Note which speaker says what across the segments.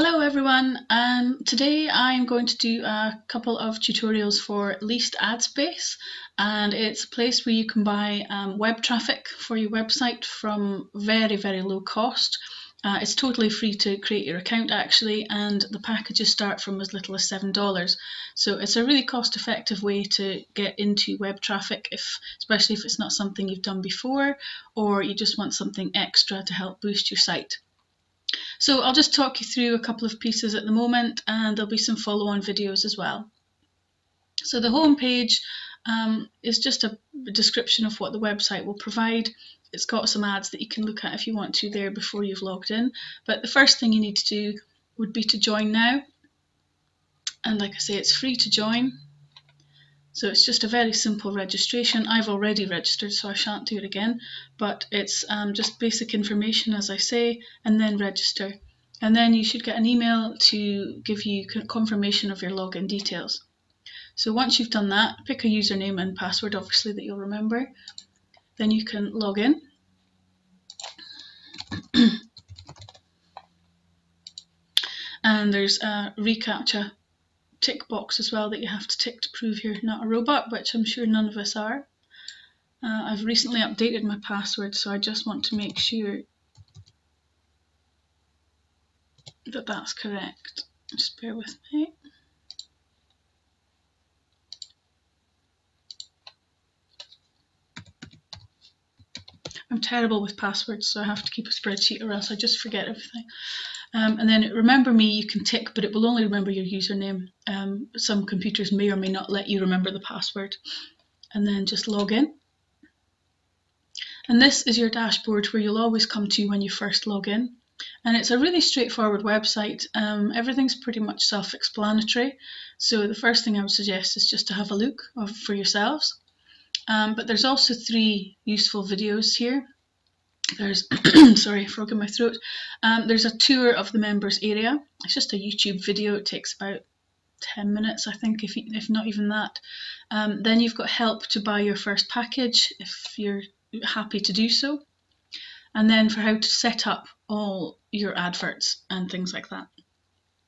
Speaker 1: Hello everyone, today I'm going to do a couple of tutorials for Leased Ad Space, and it's a place where you can buy web traffic for your website from very low cost. It's totally free to create your account actually, and the packages start from as little as $7. So it's a really cost effective way to get into web traffic, especially if it's not something you've done before or you just want something extra to help boost your site. So I'll just talk you through a couple of pieces at the moment, and there'll be some follow-on videos as well. So the home page is just a description of what the website will provide. It's got some ads that you can look at if you want to there before you've logged in. But the first thing you need to do would be to join now. And like I say, it's free to join. So it's just a very simple registration. I've already registered, so I shan't do it again, but it's just basic information, as I say, and then register. And then you should get an email to give you confirmation of your login details. So once you've done that, pick a username and password, obviously, that you'll remember. Then you can log in. And there's a reCAPTCHA tick box as well that you have to tick to prove you're not a robot, which I'm sure none of us are. I've recently updated my password, so I just want to make sure that that's correct. Just bear with me. I'm terrible with passwords, so I have to keep a spreadsheet or else I just forget everything. And then remember me, you can tick, but it will only remember your username. Some computers may or may not let you remember the password. And then just log in. And this is your dashboard where you'll always come to when you first log in. And it's a really straightforward website. Everything's pretty much self-explanatory. So the first thing I would suggest is just to have a look for yourselves. But there's also 3 useful videos here. There's, sorry, frog in my throat. There's a tour of the members area. It's just a YouTube video. It takes about 10 minutes, I think, if not even that. Then you've got help to buy your first package if you're happy to do so. And then for how to set up all your adverts and things like that.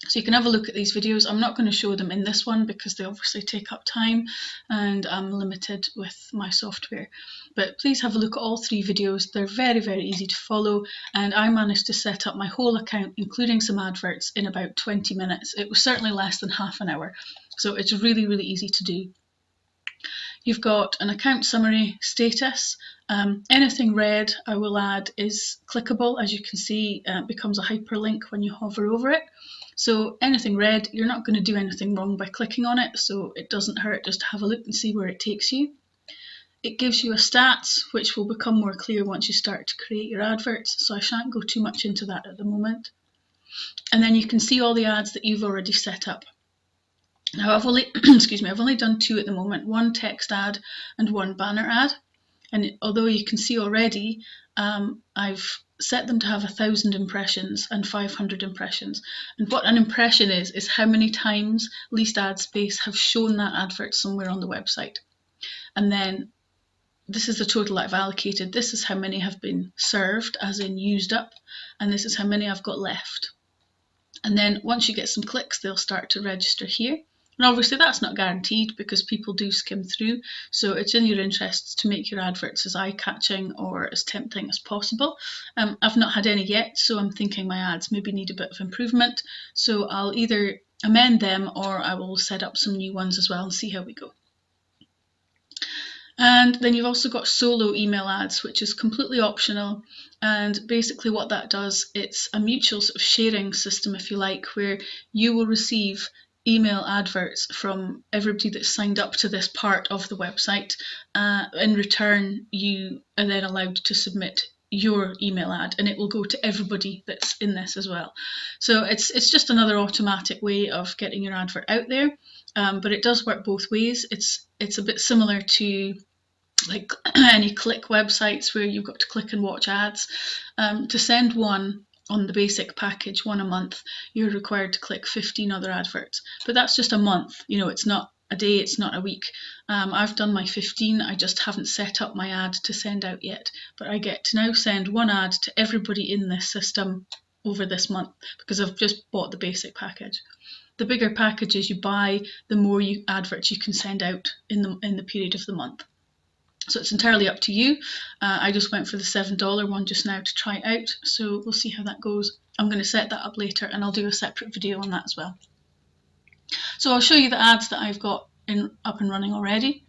Speaker 1: So you can have a look at these videos. I'm not going to show them in this one because they obviously take up time and I'm limited with my software. But please have a look at all 3 videos. They're very easy to follow, and I managed to set up my whole account, including some adverts, in about 20 minutes. It was certainly less than half an hour. So it's really easy to do. You've got an account summary status. Anything red, I will add, is clickable. As you can see, it becomes a hyperlink when you hover over it. So anything red, you're not going to do anything wrong by clicking on it, so it doesn't hurt just to have a look and see where it takes you. It gives you a stats, which will become more clear once you start to create your adverts, so I shan't go too much into that at the moment. And then you can see all the ads that you've already set up. Now I've only, I've only done 2 at the moment, 1 text ad and 1 banner ad. And although you can see already, I've set them to have 1,000 impressions and 500 impressions. And what an impression is how many times Leased Ad Space have shown that advert somewhere on the website. And then this is the total I've allocated. This is how many have been served, as in used up, and this is how many I've got left. And then once you get some clicks, they'll start to register here. And obviously that's not guaranteed because people do skim through, so it's in your interests to make your adverts as eye-catching or as tempting as possible. I've not had any yet, so I'm thinking my ads maybe need a bit of improvement, so I'll either amend them or I will set up some new ones as well and see how we go. And then you've also got solo email ads, which is completely optional, and basically what that does, it's a mutual sort of sharing system, if you like, where you will receive email adverts from everybody that's signed up to this part of the website. In return, you are then allowed to submit your email ad, and it will go to everybody that's in this as well. So it's just another automatic way of getting your advert out there, but it does work both ways. It's a bit similar to like any click websites where you've got to click and watch ads. To send one on the basic package, 1 a month, you're required to click 15 other adverts. But that's just a month, you know, it's not a day, it's not a week. I've done my 15, I just haven't set up my ad to send out yet. But I get to now send 1 ad to everybody in this system over this month because I've just bought the basic package. The bigger packages you buy, the more adverts you can send out in the period of the month. So it's entirely up to you. I just went for the $7 one just now to try it out, so we'll see how that goes. I'm going to set that up later and I'll do a separate video on that as well. So I'll show you the ads that I've got up and running already.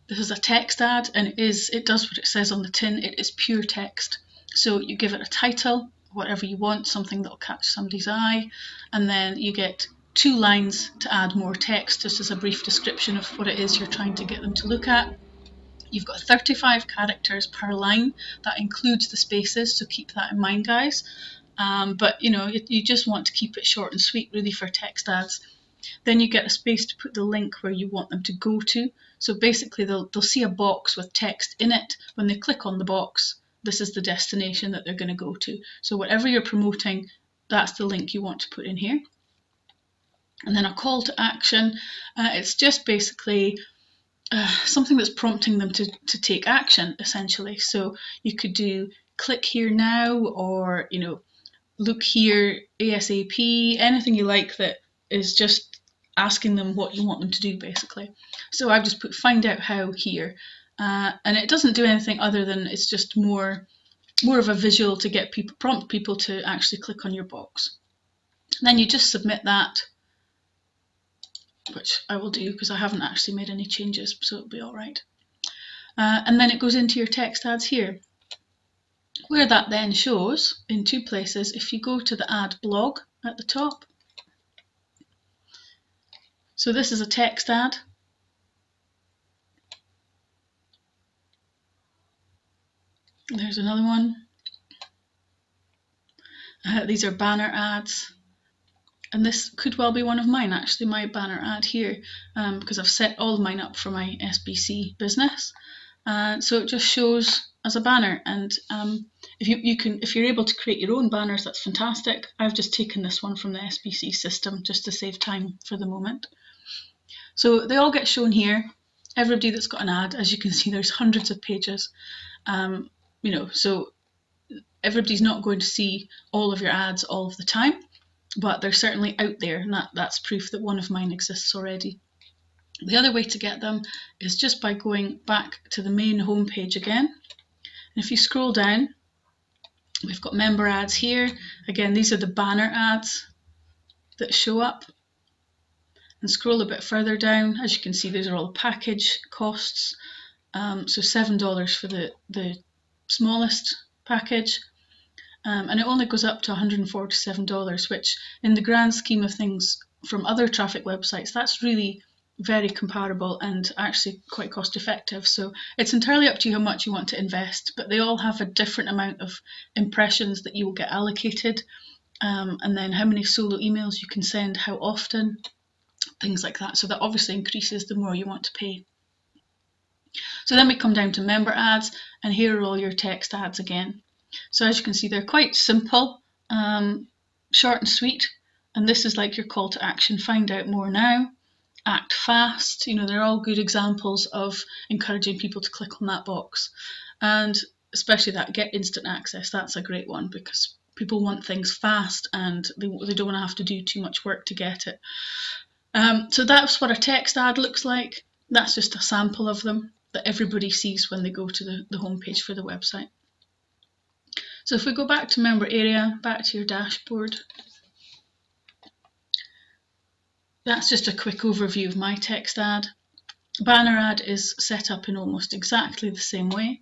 Speaker 1: This is a text ad, and it does what it says on the tin. It is pure text. So you give it a title, whatever you want, something that will catch somebody's eye, and then you get 2 lines to add more text, just as a brief description of what it is you're trying to get them to look at. You've got 35 characters per line. That includes the spaces, so keep that in mind, guys. But you just want to keep it short and sweet, really, for text ads. Then you get a space to put the link where you want them to go to. So basically they'll see a box with text in it. When they click on the box, this is the destination that they're going to go to. So whatever you're promoting, that's the link you want to put in here. And then a call to action. It's just basically something that's prompting them to take action, essentially. So you could do click here now, or look here ASAP, anything you like that is just asking them what you want them to do, basically. So I've just put find out how here, and it doesn't do anything other than it's just more of a visual to get prompt people to actually click on your box. Then you just submit that, which I will do because I haven't actually made any changes, so it'll be all right. And then it goes into your text ads here, where that then shows in 2 places. If you go to the ad blog at the top, so this is a text ad. There's another one. These are banner ads. And this could well be one of mine, actually, my banner ad here, because I've set all of mine up for my SBC business. So it just shows as a banner. And if you're able to create your own banners, that's fantastic. I've just taken this one from the SBC system just to save time for the moment. So they all get shown here. Everybody that's got an ad, as you can see, there's hundreds of pages. So everybody's not going to see all of your ads all of the time, but they're certainly out there, and that's proof that one of mine exists already. The other way to get them is just by going back to the main homepage again. And if you scroll down, we've got member ads here. Again, these are the banner ads that show up. And scroll a bit further down, as you can see, these are all package costs. So $7 for the smallest package, and it only goes up to $147, which in the grand scheme of things from other traffic websites, that's really very comparable and actually quite cost effective. So it's entirely up to you how much you want to invest, but they all have a different amount of impressions that you will get allocated, and then how many solo emails you can send, how often, things like that. So that obviously increases the more you want to pay. So then we come down to member ads, and here are all your text ads again. So as you can see, they're quite simple, short and sweet, and this is like your call to action: find out more now, act fast. They're all good examples of encouraging people to click on that box. And especially that get instant access, that's a great one because people want things fast and they don't want to have to do too much work to get it. So that's what a text ad looks like. That's just a sample of them that everybody sees when they go to the homepage for the website. So if we go back to member area, back to your dashboard, that's just a quick overview of my text ad. Banner ad is set up in almost exactly the same way.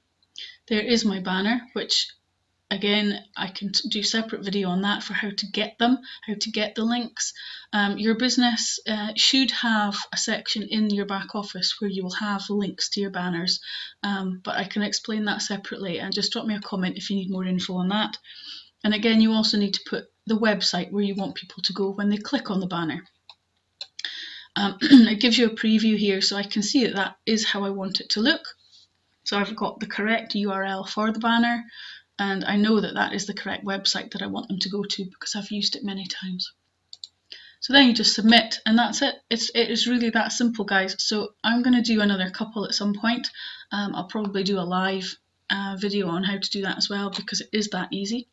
Speaker 1: There is my banner, which again, I can do a separate video on that for how to get them, how to get the links. Your business should have a section in your back office where you will have links to your banners, but I can explain that separately, and just drop me a comment if you need more info on that. And again, you also need to put the website where you want people to go when they click on the banner. It gives you a preview here, so I can see that is how I want it to look. So I've got the correct URL for the banner, and I know that is the correct website that I want them to go to because I've used it many times. So then you just submit, and that's it. It is really that simple, guys. So I'm going to do another couple at some point. I'll probably do a live video on how to do that as well, because it is that easy.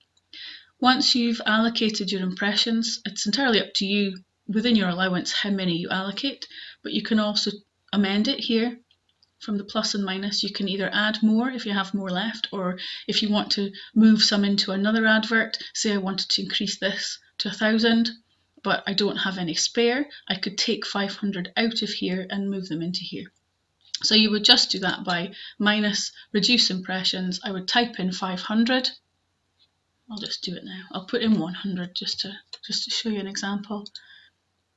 Speaker 1: Once you've allocated your impressions, it's entirely up to you within your allowance how many you allocate, but you can also amend it here from the plus and minus. You can either add more if you have more left, or if you want to move some into another advert, say I wanted to increase this to 1,000, but I don't have any spare, I could take 500 out of here and move them into here. So you would just do that by minus reduce impressions. I would type in 500. I'll just do it now. I'll put in 100 just to show you an example,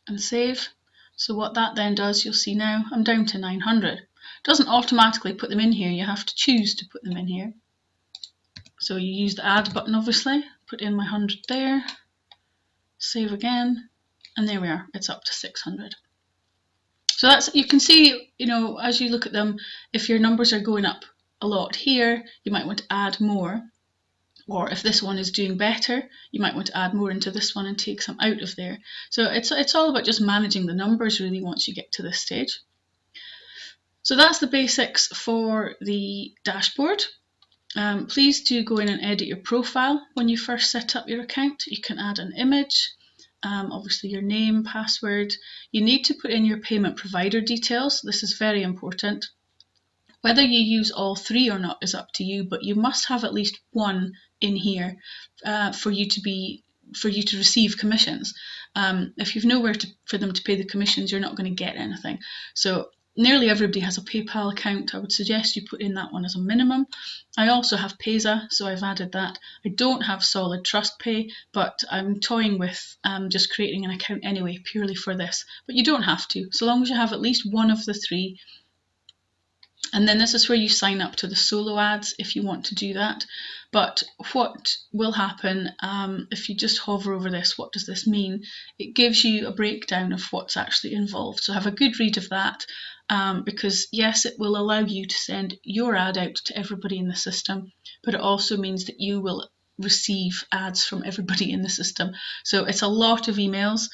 Speaker 1: and save. So what that then does, you'll see now I'm down to 900. It doesn't automatically put them in here, you have to choose to put them in here. So you use the add button, obviously, put in my 100 there, save again, and there we are, it's up to 600. So that's, you can see, you know, as you look at them, if your numbers are going up a lot here, you might want to add more. Or if this one is doing better, you might want to add more into this one and take some out of there. So it's all about just managing the numbers really once you get to this stage. So that's the basics for the dashboard. Please do go in and edit your profile when you first set up your account. You can add an image, obviously your name, password. You need to put in your payment provider details. This is very important. Whether you use all three or not is up to you, but you must have at least one in here for you to receive commissions. If you've nowhere for them to pay the commissions, you're not going to get anything. So nearly everybody has a PayPal account. I would suggest you put in that one as a minimum. I also have Payza, so I've added that. I don't have solid TrustPay, but I'm toying with just creating an account anyway, purely for this. But you don't have to, so long as you have at least one of the three. And then this is where you sign up to the solo ads if you want to do that. But what will happen if you just hover over this, what does this mean? It gives you a breakdown of what's actually involved. So have a good read of that, because yes, it will allow you to send your ad out to everybody in the system, but it also means that you will receive ads from everybody in the system. So it's a lot of emails.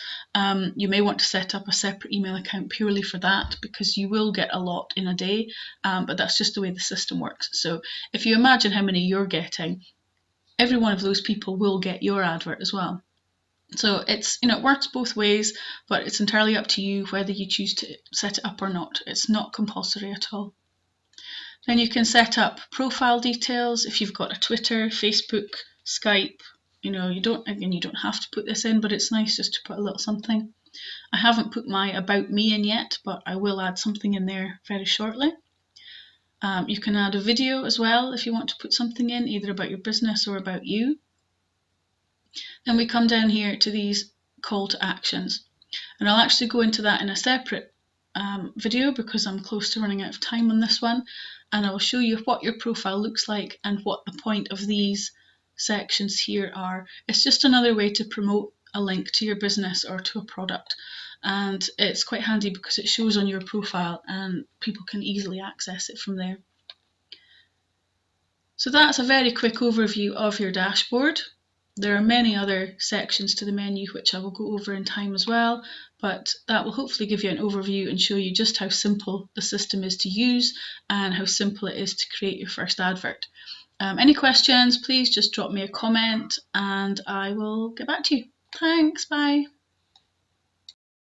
Speaker 1: You may want to set up a separate email account purely for that, because you will get a lot in a day, but that's just the way the system works. So if you imagine how many you're getting, every one of those people will get your advert as well. So it's, you know, it works both ways, but it's entirely up to you whether you choose to set it up or not. It's not compulsory at all. Then you can set up profile details if you've got a Twitter, Facebook, Skype. You know, you don't have to put this in, but it's nice just to put a little something. I haven't put my about me in yet, but I will add something in there very shortly. You can add a video as well if you want to put something in, either about your business or about you. Then we come down here to these call to actions, and I'll actually go into that in a separate video because I'm close to running out of time on this one, and I will show you what your profile looks like and what the point of these sections here are. It's just another way to promote a link to your business or to a product, and it's quite handy because it shows on your profile and people can easily access it from there. So that's a very quick overview of your dashboard. There are many other sections to the menu which I will go over in time as well, but that will hopefully give you an overview and show you just how simple the system is to use and how simple it is to create your first advert. Any questions, please just drop me a comment and I will get back to you. Thanks, bye.